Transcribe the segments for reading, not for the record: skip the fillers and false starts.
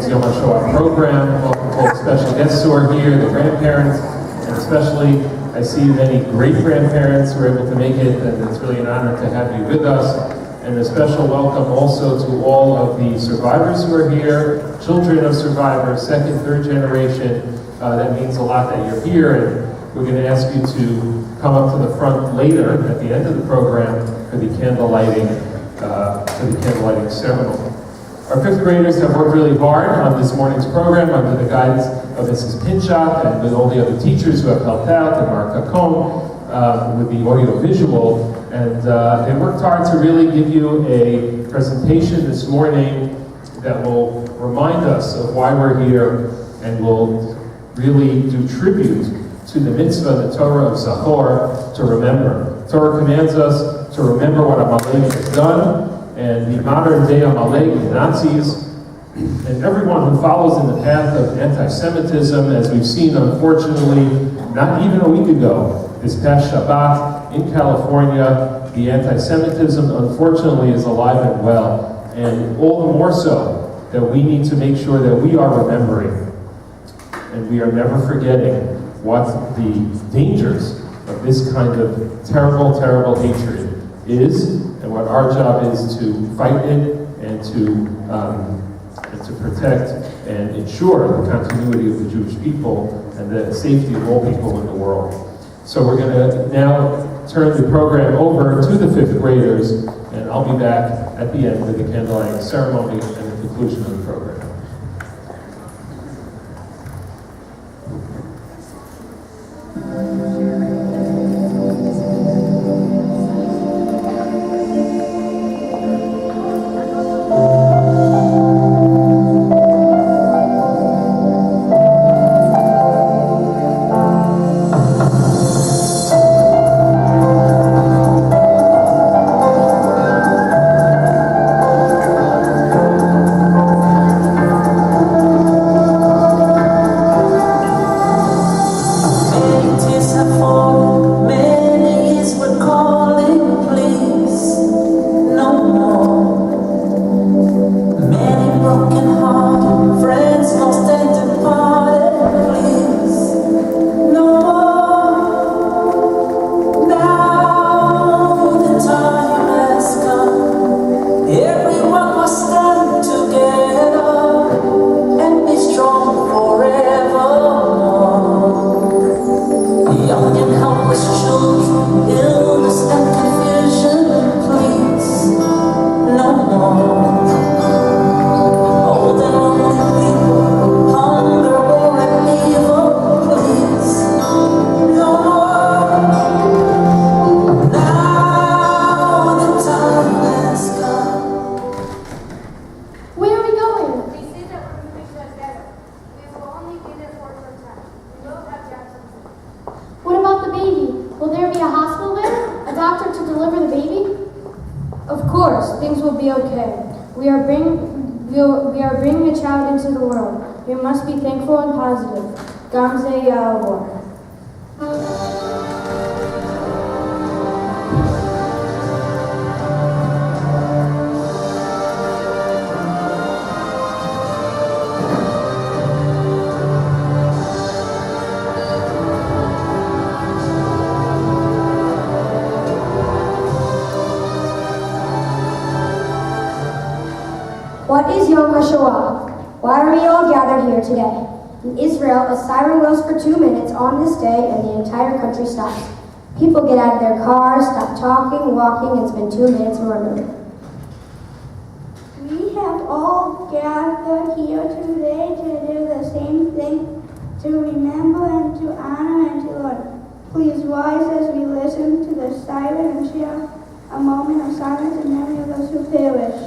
morning's Yom Hashoah program. Welcome to all the special guests who are here, the grandparents, and especially I see many great-grandparents who are able to make it, and it's really an honor to have you with us. And a special welcome also to all of the survivors who are here, children of survivors, second, third generation. That means a lot that you're here, and we're going to ask you to come up to the front later at the end of the program for the candle lighting ceremony. Our fifth graders have worked really hard on this morning's program under the guidance of Mrs. Pinchot and with all the other teachers who have helped out, and Mark Cacone with the audio-visual. And they worked hard to really give you a presentation this morning that will remind us of why we're here and will really do tribute to the mitzvah, the Torah of Zachor, to remember. Torah commands us to remember what Amalek has done, and the modern day Amalek, the Nazis, and everyone who follows in the path of anti-Semitism, as we've seen, unfortunately, not even a week ago, this past Shabbat in California, the anti-Semitism, unfortunately, is alive and well, and all the more so that we need to make sure that we are remembering, and we are never forgetting what the dangers of this kind of terrible, terrible hatred is, and what our job is to fight it and to protect and ensure the continuity of the Jewish people and the safety of all people in the world. So we're going to now turn the program over to the fifth graders, and I'll be back at the end of the candlelighting ceremony and the conclusion of the program. What is Yom Hashoah? Why are we all gathered here today? In Israel, a siren goes for 2 minutes on this day and the entire country stops. People get out of their cars, stop talking, walking, and spend 2 minutes mourning. We have all gathered here today to do the same thing, to remember and to honor and to love. Please rise as we listen to the siren and share a moment of silence in memory of those who perished.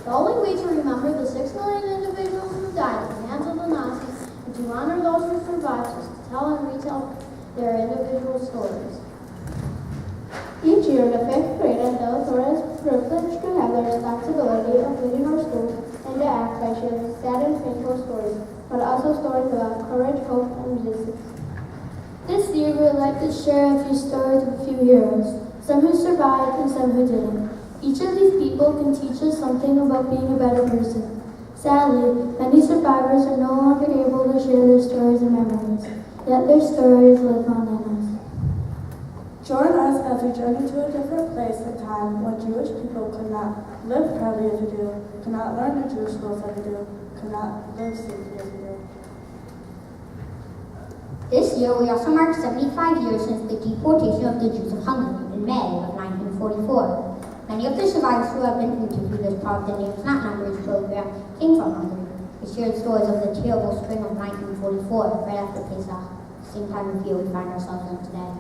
The only way to remember the 6 million individuals who died at the hands of the Nazis and to honor those who survived is to tell and retell their individual stories. Each year, the 5th grade at Hillel Torah is privileged to have the responsibility of leading our school and to act by sharing sad and painful stories, but also stories about courage, hope, and resistance. This year, we would like to share a few stories of a few heroes, some who survived and some who didn't. Each of these people can teach us something about being a better person. Sadly, many survivors are no longer able to share their stories and memories, yet their stories live on in us. Join us as we journey to a different place and time when Jewish people could not live proudly as we do, could not learn the Jewish schools as we do, could not live safely as we do. This year, we also mark 75 years since the deportation of the Jews of Hungary in May of 1944. Many of the survivors who have been interviewed as part of the Names Not Numbers program came from Hungary. They shared stories of the terrible spring of 1944, right after Pesach, the same time of year we find ourselves in today.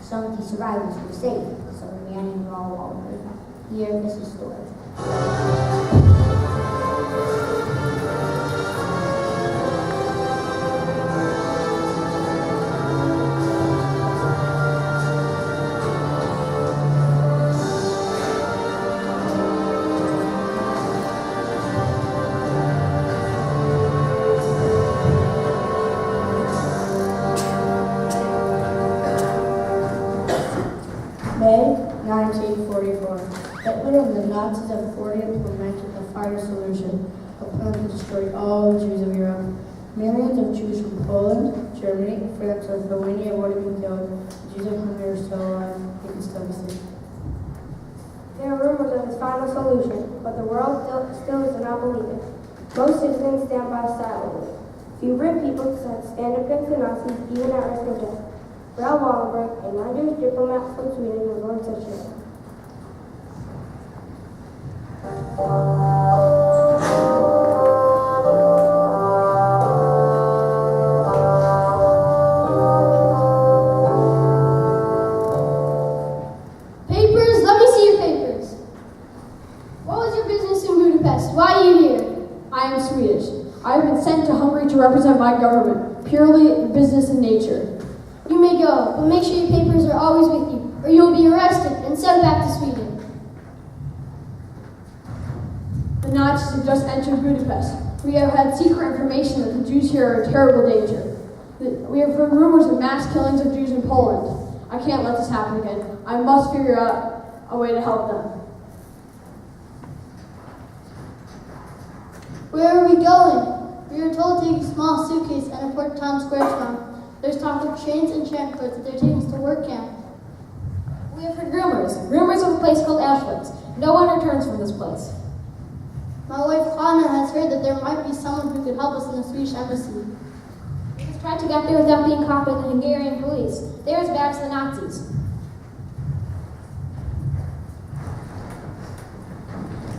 Some of these survivors were saved, so a man named Raoul Wallenberg. Here is his story. May 1944. Hitler and the Nazis have already implemented the fire solution, a plan to destroy all the Jews of Europe. Millions of Jews from Poland, Germany, France, and Lithuania have already been killed. The Jews of Hungary are still alive. They can still be saved. There are rumors of his final solution, but the world still does not believe it. Most citizens stand by silently. Few brave people stand against the Nazis, even at risk of death. Raoul Wallenberg, a non-Jewish diplomat from Sweden, was one such hero. Papers, let me see your papers. What was your business in Budapest? Why are you here? I am Swedish. I have been sent to Hungary to represent my government, purely business in nature. You may go, but make sure your papers are always with you, or you will be arrested and sent back to Sweden. The Nazis have just entered Budapest. We have had secret information that the Jews here are in terrible danger. We have heard rumors of mass killings of Jews in Poland. I can't let this happen again. I must figure out a way to help them. Where are we going? We are told to take a small suitcase and report to Town Square tomorrow. There's talk of trains and transports that they're taking us to work camp. We have heard rumors of a place called Auschwitz. No one returns from this place. My wife Hannah has heard that there might be someone who could help us in the Swedish embassy. We just tried to get there without being caught by the Hungarian police. They're as bad as the Nazis.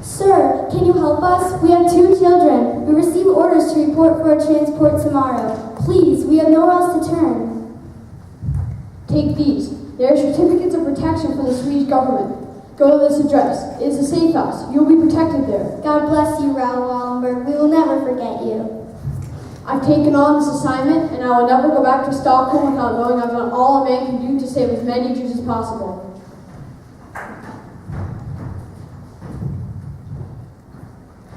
Sir, can you help us? We have 2 children. We received orders to report for a transport tomorrow. Please, we have nowhere else to turn. Take these. They are certificates of protection from the Swedish government. Go to this address. It is a safe house. You will be protected there. God bless you, Raoul Wallenberg. We will never forget you. I've taken on this assignment, and I will never go back to Stockholm without knowing I've done all a man can do to save as many Jews as possible.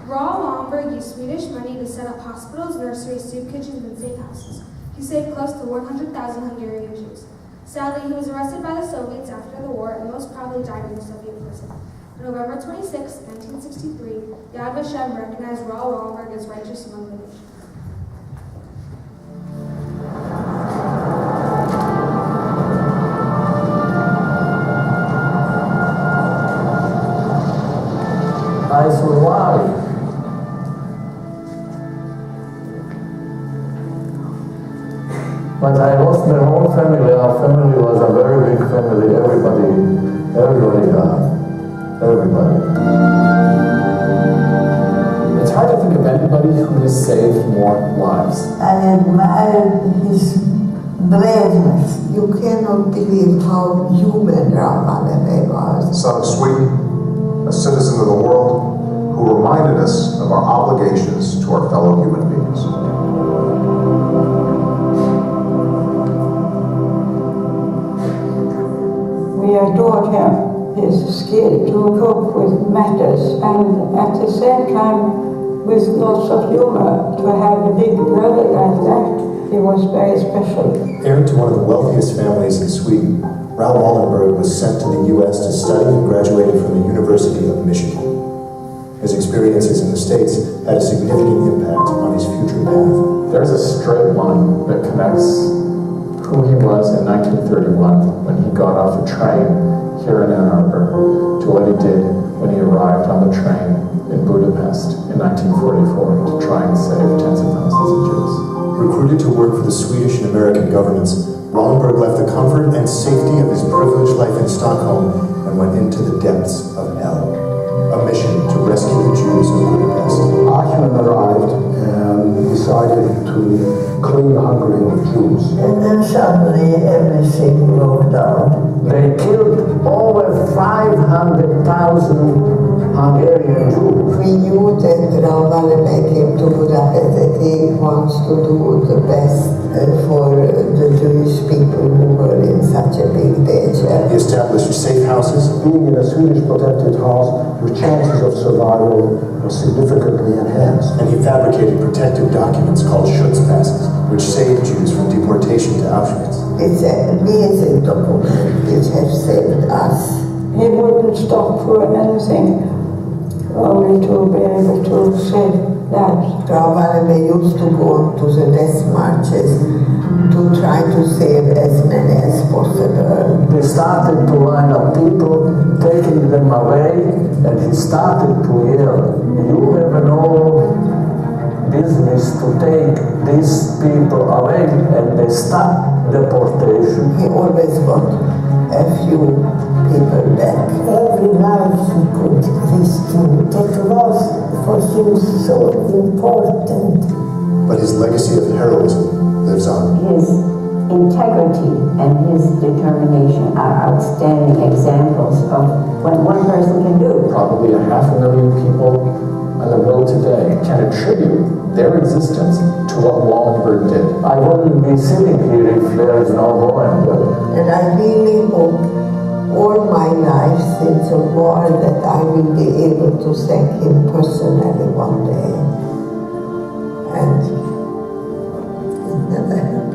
Raoul Wallenberg used Swedish money to set up hospitals, nurseries, soup kitchens, and safe houses. He saved close to 100,000 Hungarian Jews. Sadly, he was arrested by the Soviets after the war and most probably died in a Soviet prison. On November 26, 1963, Yad Vashem recognized Raoul Wallenberg as righteous among the nations. I survived. But I lost my whole family. Our family was a very big family. Everybody died. Everybody. It's hard to think of anybody who has saved more lives. I admire his braveness. You cannot believe how human Raoul Wallenberg was. Son of Sweden, a citizen of the world, who reminded reminded us of our obligations to our fellow human beings. We adore him, his skill to cope with matters, and at the same time with lots of humor. To have a big brother like that, he was very special. Heir to one of the wealthiest families in Sweden, Raoul Wallenberg was sent to the U.S. to study and graduated from the University of Michigan. His experiences in the States had a significant impact on his future path. There's a straight line that connects who he was in 1931 when he got off a train here in Ann Arbor to what he did when he arrived on the train in Budapest in 1944 to try and save tens of thousands of Jews. Recruited to work for the Swedish and American governments, Wallenberg left the comfort and safety of his privileged life in Stockholm and went into the depths of hell. A mission to rescue the Jews of Budapest. Eichmann arrived and decided to clean Hungary of Jews. And then suddenly everything broke down. They killed over 500,000 Hungarian Jews. We knew that Raoul Wallenberg came to Budapest, that he wants to do the best for the Jewish people who were in such a big danger. He established safe houses. Being in a Swedish protected house, your chances of survival were significantly enhanced. And he fabricated protective documents called Schutzpasses, which saved Jews from deportation to Auschwitz. It's an amazing document which has saved us. He wouldn't stop for anything, only to be able to save lives. Raoul Wallenberg used to go to the death marches to try to save as many as possible. They started to line up people, taking them away, and he started to yell, "You have no business to take these people away," and they stopped deportation. He always got a few people back. Every life he could risk to that was for him so important. But his legacy of heroism lives on. His integrity and his determination are outstanding examples of what one person can do. Probably 500,000 people in the world today can attribute their existence to what Wallenberg did. I wouldn't be sitting here if there is no Wallenberg. And I really hope all my life since the war that I will be able to thank him personally one day. And it never happened.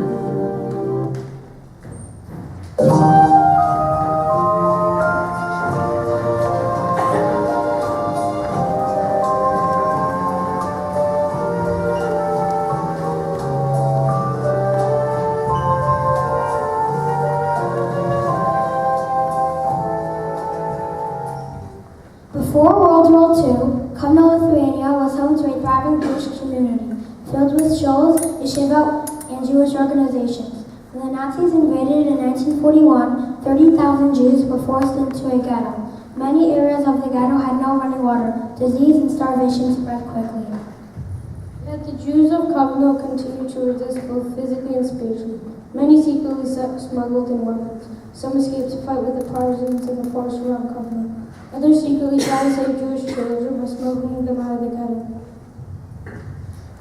Before World War II, Kovno, Lithuania was home to a thriving Jewish community, filled with shows, yeshiva, and Jewish organizations. When the Nazis invaded in 1941, 30,000 Jews were forced into a ghetto. Many areas of the ghetto had no running water. Disease and starvation spread quickly. Yet the Jews of Kovno continued to resist both physically and spiritually. Many secretly smuggled in weapons. Some escaped to fight with the partisans in the forest around Kovno. Others secretly tried to save Jewish children by smuggling them out of the ghetto.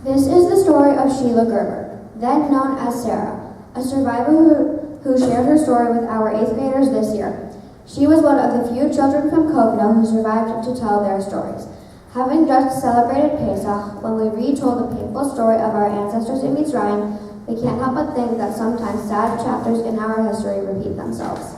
This is the story of Sheila Gerber, then known as Sarah, a survivor who shared her story with our 8th graders this year. She was one of the few children from Kovno who survived to tell their stories. Having just celebrated Pesach, when we retold the painful story of our ancestors in Mitzrayim, we can't help but think that sometimes sad chapters in our history repeat themselves.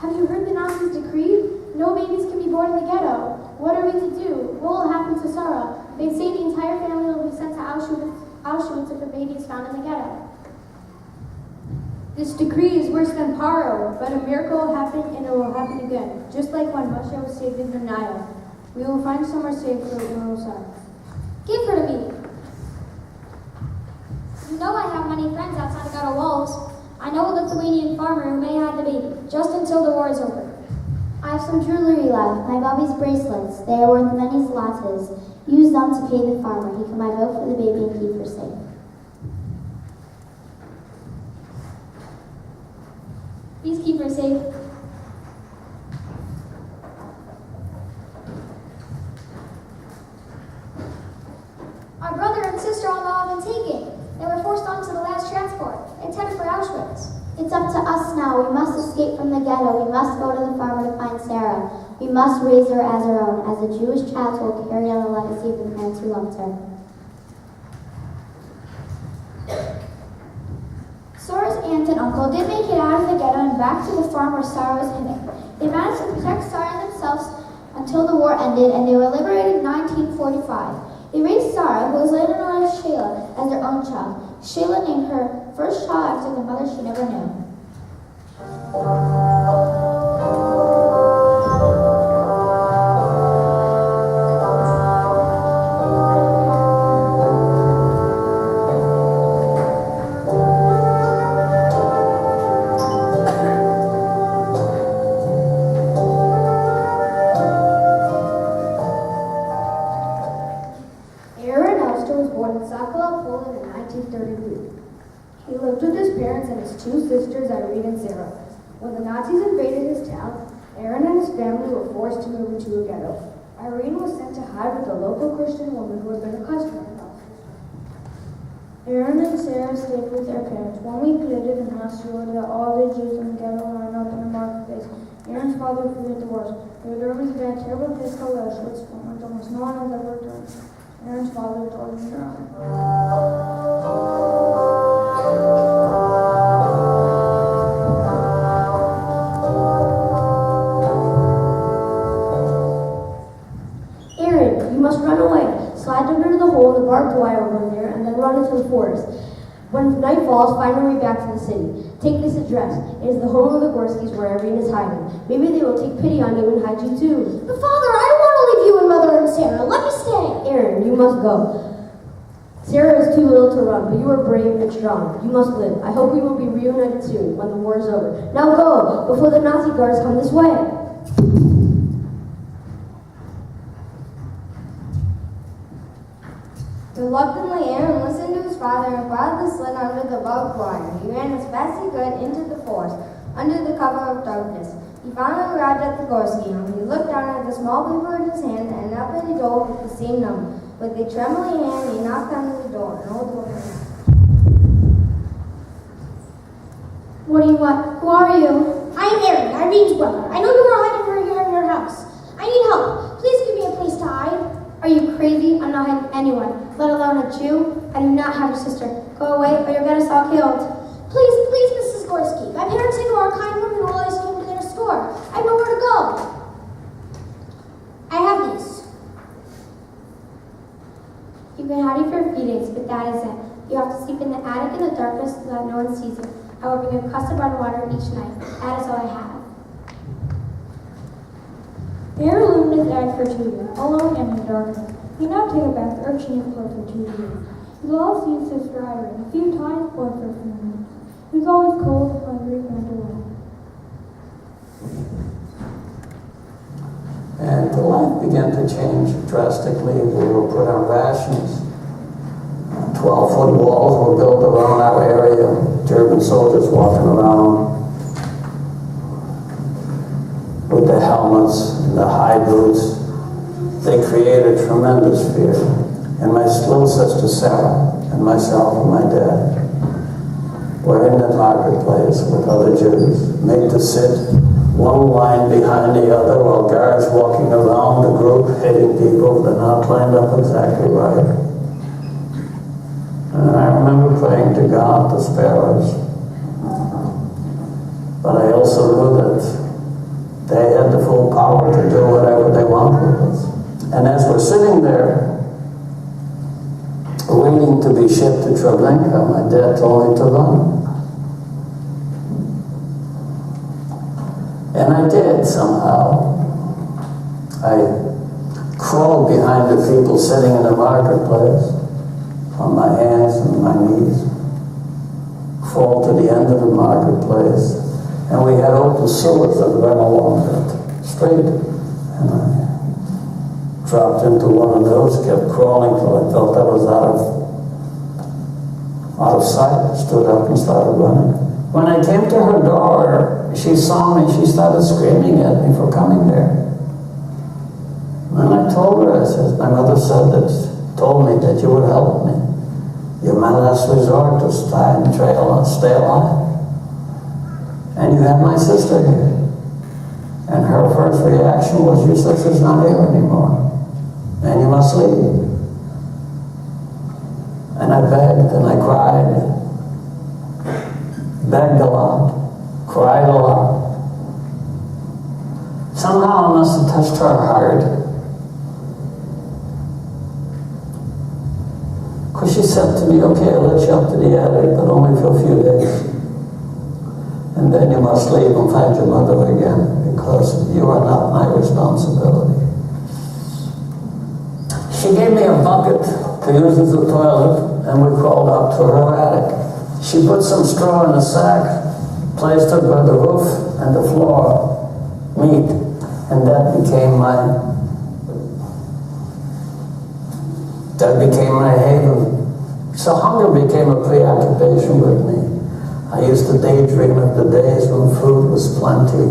Have you heard the Nazis' decree? No babies can be born in the ghetto. What are we to do? What will happen to Sarah? They say the entire family will be sent to Auschwitz if a baby is found in the ghetto. This decree is worse than Paro, but a miracle will happen and it will happen again, just like when Moshe was saved in the Nile. We will find somewhere safe for Rosar. Give her to me. You know I have many friends outside the ghetto walls. I know a Lithuanian farmer who may hide the baby, just until the war is over. I I have some jewelry left, my Bobby's bracelets. They are worth many zlotys. Use them to pay the farmer. He can buy milk for the baby and keep her safe. Please keep her safe. Our brother and sister-in-law have been taken. They were forced onto the last transport, intended for Auschwitz. It's up to us now. We must escape from the ghetto. We must go to the farmer to find Sarah. We must raise her as our own, as a Jewish child who will carry on the legacy of the parents who loved her. Sarah's aunt and uncle did make it out of the ghetto and back to the farm where Sarah was hidden. They managed to protect Sarah themselves until the war ended, and they were liberated in 1945. They raised Sarah, who was later known as Sheila, as their own child. Sheila named her first child after the mother she never knew. Aaron Elster was born in Sokolov, Poland in 1933. He lived with his parents and his two sisters, Irene and Sarah. When the Nazis invaded his town, Aaron and his family were forced to move into a ghetto. Irene was sent to hide with a local Christian woman who had been a customer of Elster's. Aaron and Sarah stayed with their parents. 1 week later, the Nazis ordered that all the Jews in the ghetto line up in the marketplace. Aaron's father feared the worst. They would organize a terrible place called Auschwitz, from which almost no one has ever returned. Aaron's father told him to drown. Aaron, you must run away. Slide under the hole in the barbed wire over there and then run into the forest. When night falls, find your way back to the city. Take this address. It is the home of the Gorskys where Irene is hiding. Maybe they will take pity on you and hide you too. But Father, I don't want to leave you and Mother and Sarah. Let me stay. Aaron, you must go. Sarah is too little to run, but you are brave and strong. You must live. I hope we will be reunited soon, when the war is over. Now go, before the Nazi guards come this way. Reluctantly, Aaron listened to his father and quietly slid under the barbed wire. He ran as fast as he could into the forest, under the cover of darkness. He finally arrived at the Gorsky home. He looked down at the small paper in his hand and up at the door with the same number. With a trembling hand, he knocked on the door. An old woman knocked. What do you want? Who are you? I am Aaron, Irene's brother. I know you are hiding over here in your house. I need help. Please give me a place to hide. Are you crazy? I'm not hiding anyone, let alone a Jew. I do not have a sister. Go away or you'll get us all killed. Please, Mrs. Gorsky. My parents think you are a kind woman who always came to their store. I have nowhere to go. I have these. You can hide it for feedings, but that is it. You have to sleep in the attic in the darkness so that no one sees you. I will bring a crust of bread and water each night. That is all I have. Aaron lived with his dad for 2 years, alone and in darkness. He did not take a bath or change clothes for 2 years. He lost his sister Irene a few times, but for a few minutes. He was always cold, hungry, and alone. And the life began to change drastically. We were put on rations. 12-foot walls were built around our area. German soldiers walking around with the helmets and the high boots. They created tremendous fear. And my little sister Sarah and myself and my dad were in the marketplace with other Jews, made to sit one line behind the other while guards walking around the group hitting people. They're not lined up exactly right. And I remember praying to God to spare us. But I also knew that they had the full power to do whatever they want with us. And as we're sitting there, waiting to be shipped to Treblinka, my dad told me to run. And I did somehow. I crawled behind the people sitting in the marketplace on my hands and my knees, crawled to the end of the marketplace, and we had open sewers that ran along that street. And I dropped into one of those, kept crawling till I felt I was out of sight. Stood up and started running. When I came to her door, she saw me. She started screaming at me for coming there. And I told her, I said, my mother told me that you would help me. You're my last resort to stay alive. And you have my sister here. And her first reaction was, your sister's not here anymore. And you must leave. And I begged and I cried. Begged a lot. Cried a lot. Somehow I must have touched her heart. Because she said to me, okay, I'll let you up to the attic, but only for a few days. And then you must leave and find your mother again, because you are not my responsibility. She gave me a bucket to use as a toilet, and we crawled up to her attic. She put some straw in a sack, placed it by the roof and the floor, neat, and that became my haven. So hunger became a preoccupation with me. I used to daydream of the days when food was plenty,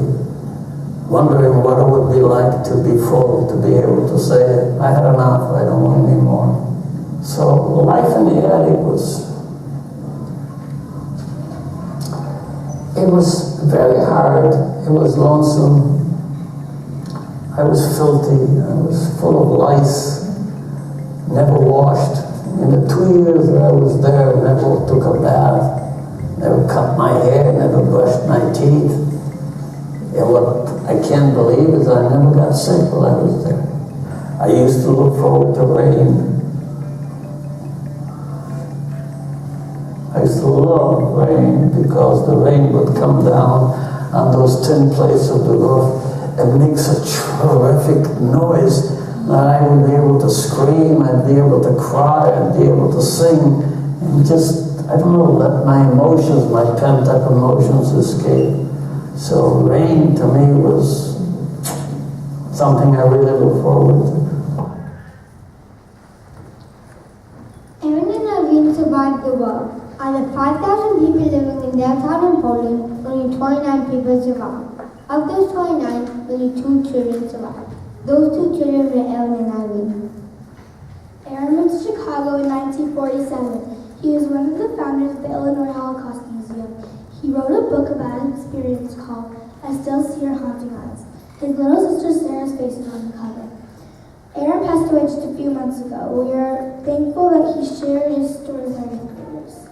wondering what it would be like to be full, to be able to say, I had enough, I don't want any more. So life in the attic it was very hard. It was lonesome. I was filthy. I was full of lice, never washed. In the 2 years that I was there, I never took a bath, never cut my hair, never brushed my teeth. And what I can't believe is I never got sick while I was there. I used to look forward to rain. I used to love rain because the rain would come down on those tin plates of the roof and make such terrific noise. I would be able to scream, I'd be able to cry, I'd be able to sing, and just, I don't know, let my emotions, my pent-up emotions escape. So rain to me was something I really look forward to. Aaron and Irene survived the war. Out of 5,000 people living in their town in Poland, only 29 people survived. Of those 29, only 2 children survived. Those 2 children were Aaron and Irene. Aaron moved to Chicago in 1947. He was one of the founders of the Illinois Holocaust Museum. He wrote a book about his experience called I Still See Her Haunting Eyes. His little sister Sarah's face is on the cover. Aaron passed away just a few months ago. We are thankful that he shared his story with our young readers.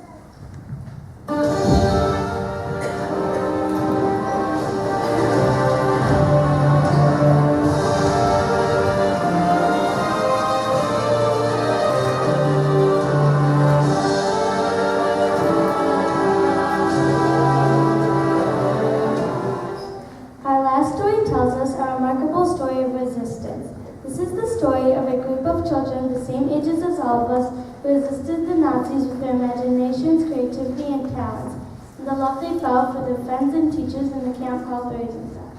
Children the same ages as all of us who resisted the Nazis with their imaginations, creativity, and talents, and the love they felt for their friends and teachers in the camp called Theresienstadt.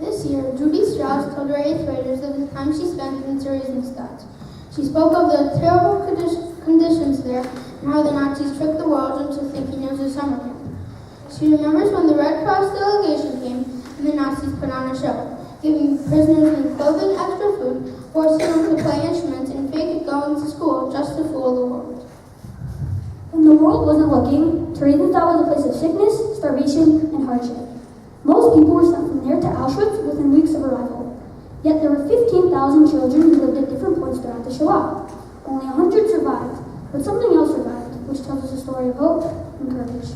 This year, Judy Strauss told her 8th graders of the time she spent in Theresienstadt. She spoke of the terrible conditions there and how the Nazis tricked the world into thinking it was a summer camp. She remembers when the Red Cross delegation came and the Nazis put on a show, giving prisoners new clothing, extra food, forcing them to play instruments and fake going to school just to fool the world. When the world wasn't looking, Theresienstadt was a place of sickness, starvation, and hardship. Most people were sent from there to Auschwitz within weeks of arrival. Yet there were 15,000 children who lived at different points throughout the Shoah. Only 100 survived, but something else survived, which tells us a story of hope and courage.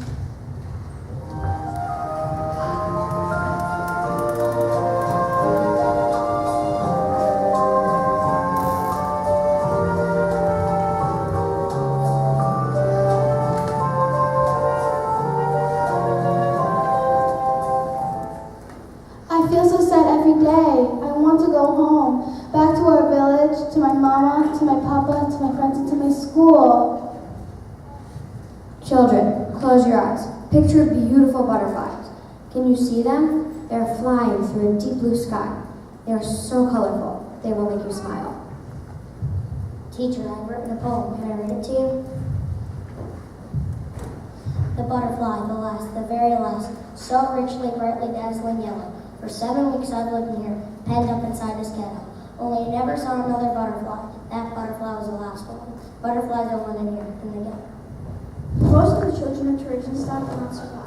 To my mama, to my papa, to my friends, and to my school. Children, close your eyes. Picture beautiful butterflies. Can you see them? They are flying through a deep blue sky. They are so colorful, they will make you smile. Teacher, I've written a poem. Can I read it to you? The butterfly, the last, the very last, so richly, brightly dazzling yellow. For 7 weeks I've lived here, penned up inside this ghetto. Only I never saw another butterfly. That butterfly was the last one. Butterflies don't live in here, in the ghetto. Most of the children of Theresienstadt did not survive.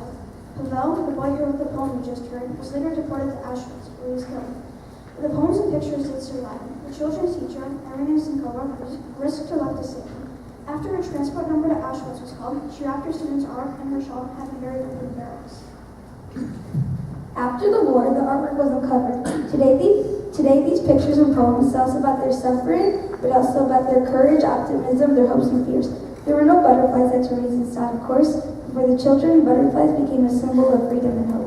Pavel, the boy who wrote the poem you just heard, was later deported to Auschwitz, where he was killed. But the poems and pictures did survive. The children's teacher, Aaron Elster, risked her life to save them. After her transport number to Auschwitz was called, she wrapped her students' arm and her shawl and had them buried in the barracks. After the war, the artwork was uncovered. Today, these pictures and poems tell us about their suffering, but also about their courage, optimism, their hopes and fears. There were no butterflies at Theresienstadt, of course. For the children, butterflies became a symbol of freedom and hope.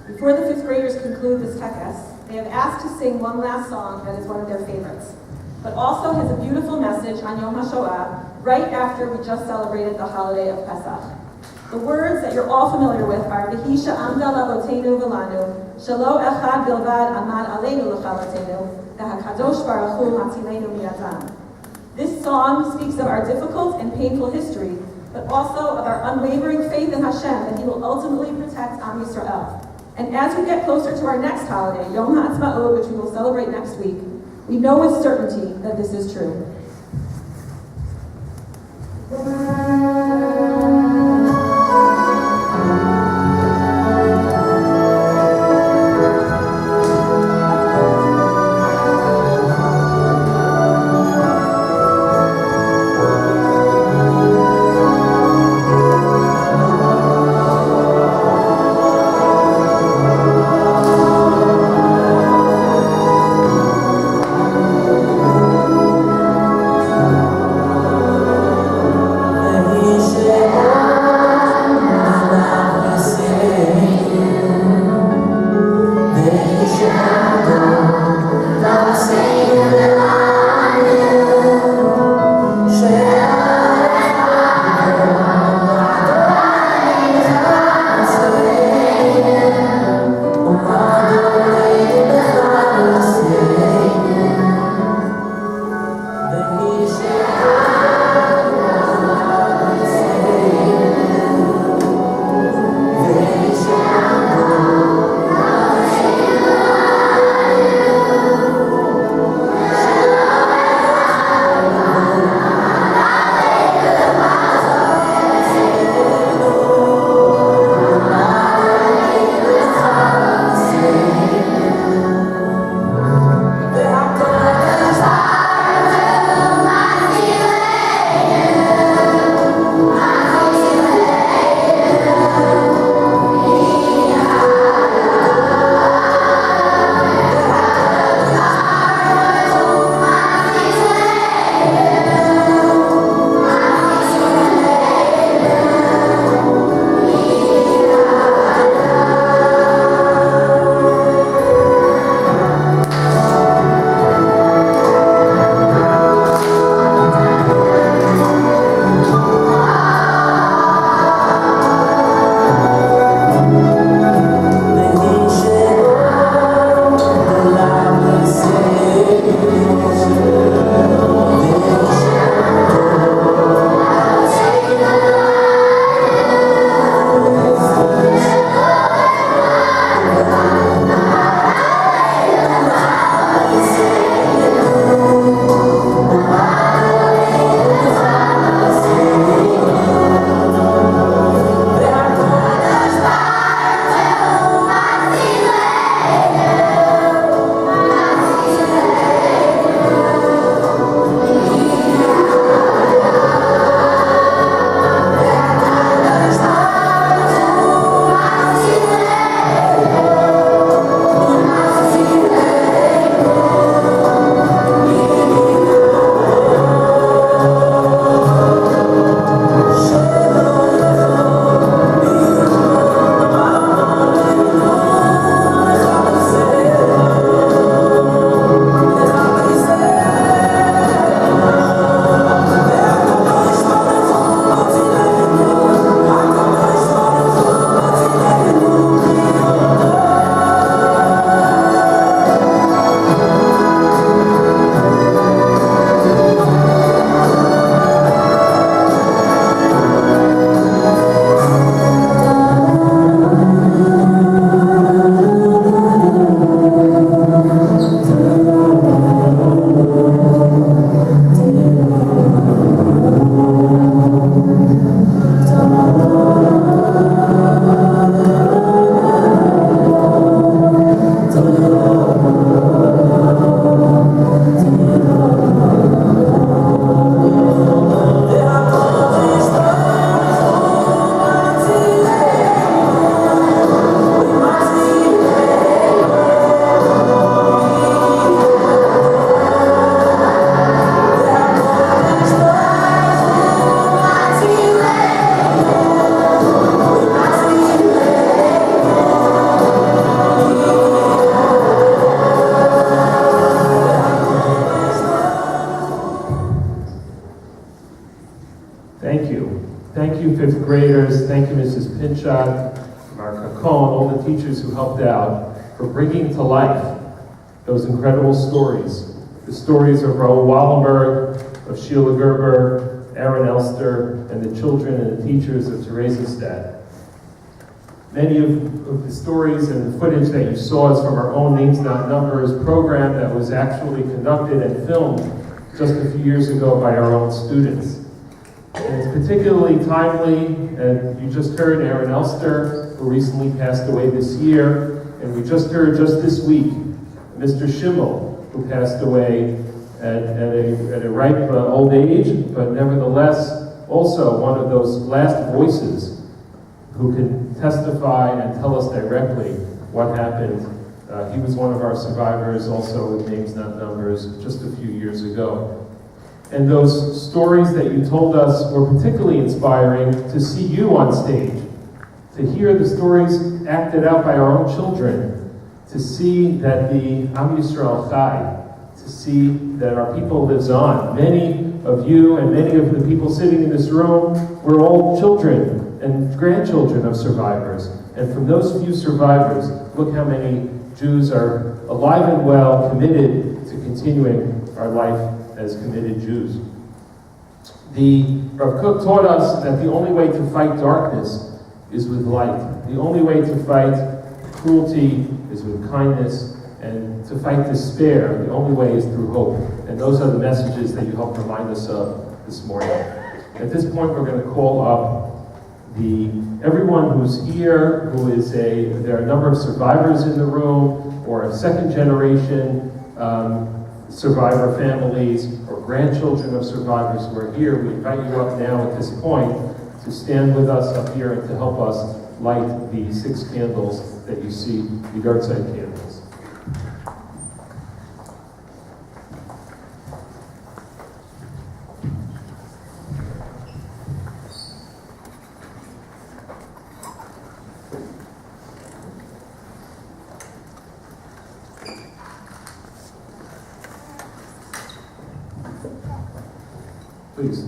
Before the fifth graders conclude this tekes, they have asked to sing one last song that is one of their favorites, but also has a beautiful message on Yom Hashoah right after we just celebrated the holiday of Pesach. The words that you're all familiar with are V'hi she'amda la'avoteinu v'lanu, shelo echad bilvad amad aleinu l'chalatenu, V'hakadosh Baruch Hu Matzilenu Miyadam. This song speaks of our difficult and painful history, but also of our unwavering faith in Hashem that He will ultimately protect Am Yisrael. And as we get closer to our next holiday, Yom HaAtzmaut, which we will celebrate next week, we know with certainty that this is true. fifth graders. Thank you, Mrs. Pinchot, Mark Cacone, all the teachers who helped out for bringing to life those incredible stories. The stories of Raoul Wallenberg, of Sheila Gerber, Aaron Elster, and the children and the teachers of Theresienstadt. Many of the stories and the footage that you saw is from our own Names Not Numbers program that was actually conducted and filmed just a few years ago by our own students. And it's particularly timely, and you just heard Aaron Elster, who recently passed away this year, and we just heard just this week Mr. Schimmel, who passed away at a ripe old age, but nevertheless also one of those last voices who can testify and tell us directly what happened. He was one of our survivors also with Names Not Numbers just a few years ago. And those stories that you told us were particularly inspiring to see you on stage, to hear the stories acted out by our own children, to see that the Am Yisrael Chai, to see that our people lives on. Many of you and many of the people sitting in this room were all children and grandchildren of survivors. And from those few survivors, look how many Jews are alive and well, committed to continuing our life as committed Jews. The Rav Kook taught us that the only way to fight darkness is with light. The only way to fight cruelty is with kindness, and to fight despair, the only way is through hope. And those are the messages that you helped remind us of this morning. At this point, we're going to call up everyone who's here, there are a number of survivors in the room, or second generation survivor families, or grandchildren of survivors who are here. We invite you up now at this point to stand with us up here and to help us light the 6 candles that you see, the yard-side candles. Please.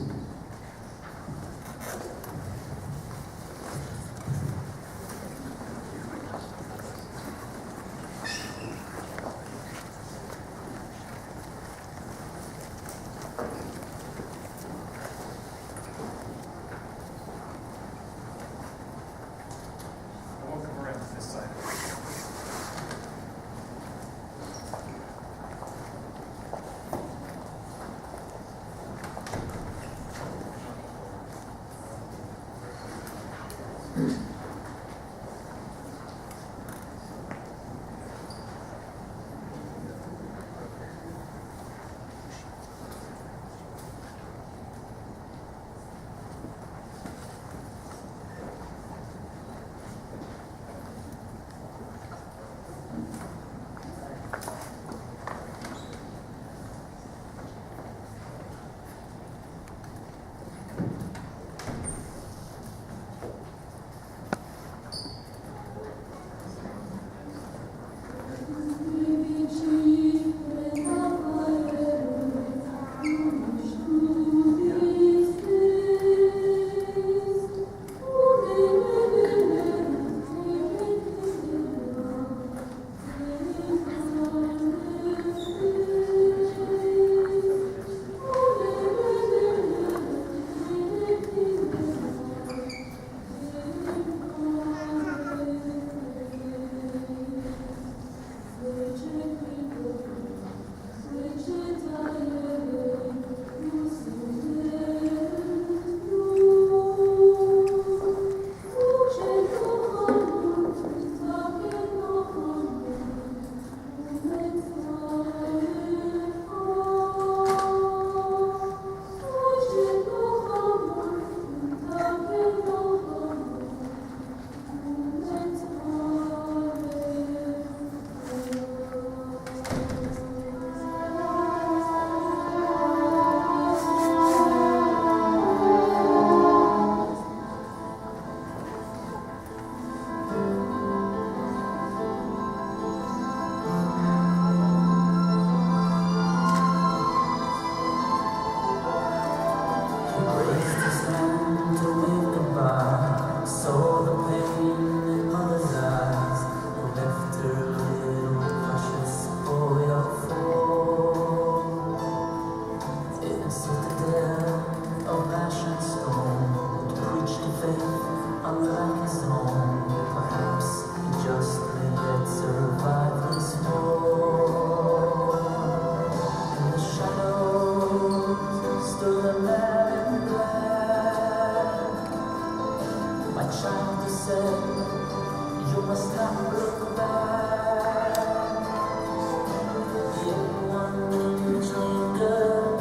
unlike his own. Perhaps he just may yet survive this war. In the shadows stood a man in black. My child, he said, you must not look back. The young one lingered,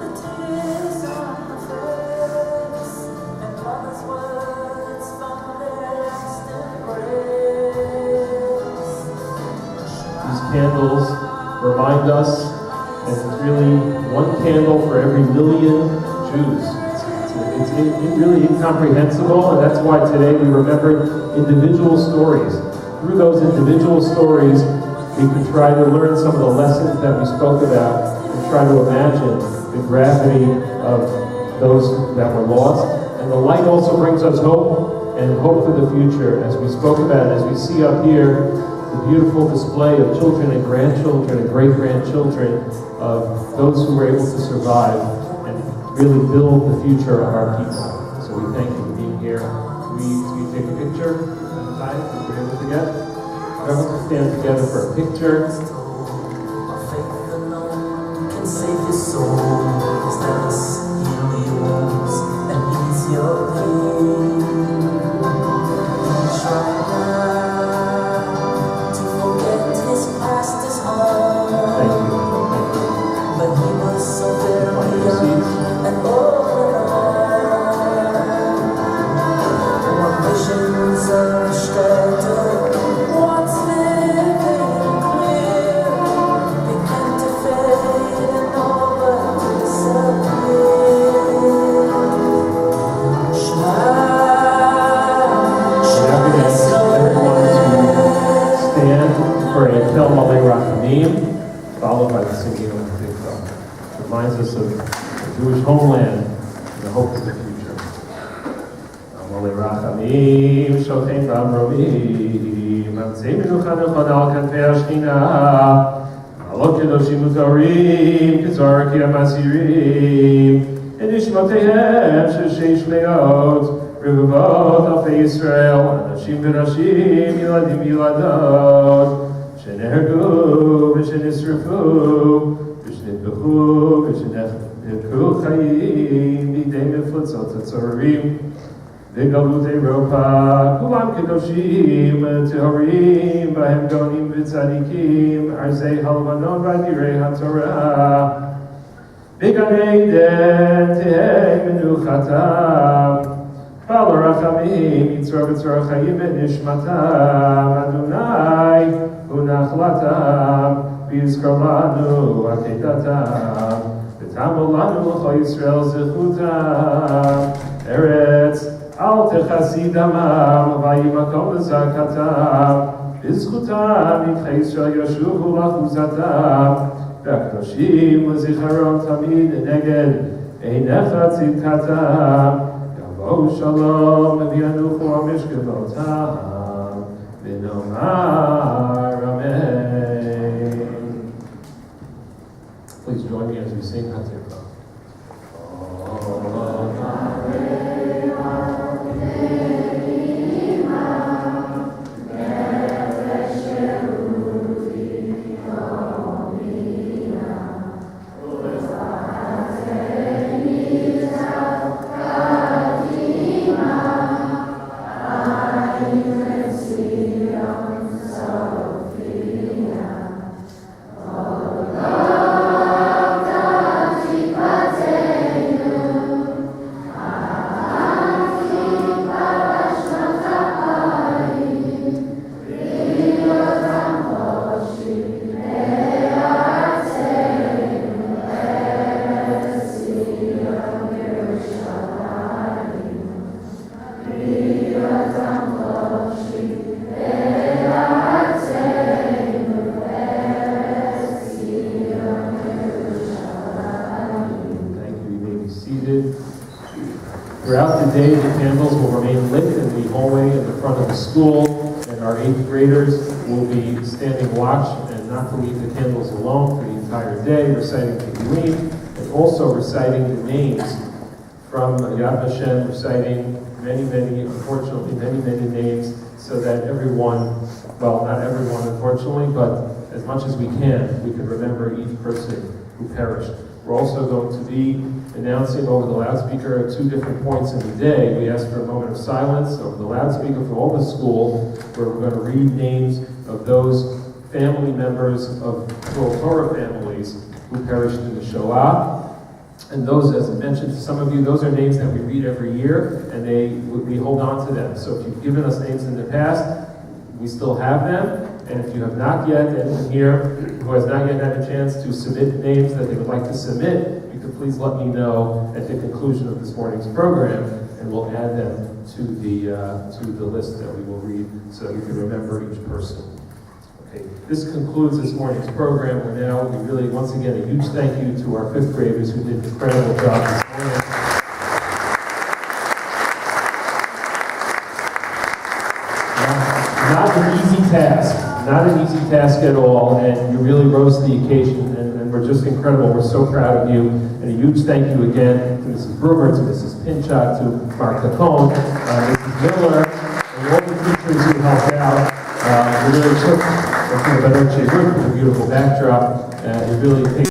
the tears on her face, and mother's words found their last embrace. These candles remind us, and it's really one candle for every million Jews. It's really incomprehensible, and that's why today we remember individual stories. Through those individual stories, we can try to learn some of the lessons that we spoke about and try to imagine the gravity of those that were lost. And the light also brings us hope, and hope for the future, as we spoke about, as we see up here, the beautiful display of children and grandchildren and great-grandchildren of those who were able to survive and really build the future of our people. So we thank you for being here. We take a picture at a time, if we're able to get. Everyone can stand together for a picture. Our faith alone can save your soul. His dance heal your wounds and ease your pain. Try not to forget his past is hard. Thank you. But he was so very young and old and on. What visions are scattered, what's living clear, began to fade and all but disappear. Stand for a Tel Malay Rachamim, followed by the singing of the Tikva. Reminds us of the Jewish homeland and the hope of the future. Tel Malay Rachamim, Shochein B'Amromim, Amtzei Menucha Nechon Al Kanfei Hashchina, Alot Kedoshim Utorim, Kizar Kiyam Asirim, and Nishmoteihem Shesheish Meot, Revavot Alfei Yisrael, Anashim V'Nashim, Yiladim Yiladot, Shenehergu, V'Shenisrefu, V'Shnitbechu, V'Shenechneku Chayim, B'Idei Meflotzot HaTzorim, V'Galut Europa, Kulam Kedoshim, Tehorim, B'Hem Gonim V'Tzadikim, Arzei Halvanon V'Adirei HaTorah, V'Gan Eden Tehei Menuchatam, Bal Rachamim, Yitzror V'Tzor Chayim V'Nishmatam, Adonai U'Nachlatam, V'Yizkor Lanu Akedatam, V'Tamol Lanu L'Chol Yisrael Zechutam, Eretz Al Techasi Damam, V'Yimakom L'Zakatam, V'Zchutam Nitchei Yisrael Yashuvu L'Achuzatam, V'Akdoshim L'Zicharon Tamid Neged Einecha Tzidkatam, Oh Shalom, V'yanuchu HaMishkavotam, V'nomar Amen. Please join me as we sing Hatikva. Throughout the day, the candles will remain lit in the hallway in the front of the school, and our 8th graders will be standing watch and not to leave the candles alone for the entire day, reciting Tehillim, and also reciting the names from Yad Vashem, reciting unfortunately, many names, so that everyone, well, not everyone, unfortunately, but as much as we can remember each person who perished. We're also going to be announcing over the loudspeaker at 2 different points in the day. We ask for a moment of silence over the loudspeaker for all the school, where we're going to read names of those family members of Raoul Torah families who perished in the Shoah. And those, as I mentioned to some of you, those are names that we read every year, and we hold on to them. So if you've given us names in the past, we still have them. And if you have not yet, anyone here who has not yet had a chance to submit names that they would like to submit, you could please let me know at the conclusion of this morning's program, and we'll add them to the list that we will read so that we can remember each person. Okay, this concludes this morning's program. We really, once again, a huge thank you to our 5th graders who did an incredible job this morning. Not an easy task at all, and you really rose to the occasion, and we're just incredible. We're so proud of you, and a huge thank you again to Mrs. Brewer, to Mrs. Pinchot, to Mark Capone, Mrs. Miller, and all the teachers who helped out. We really took a beautiful backdrop. It really takes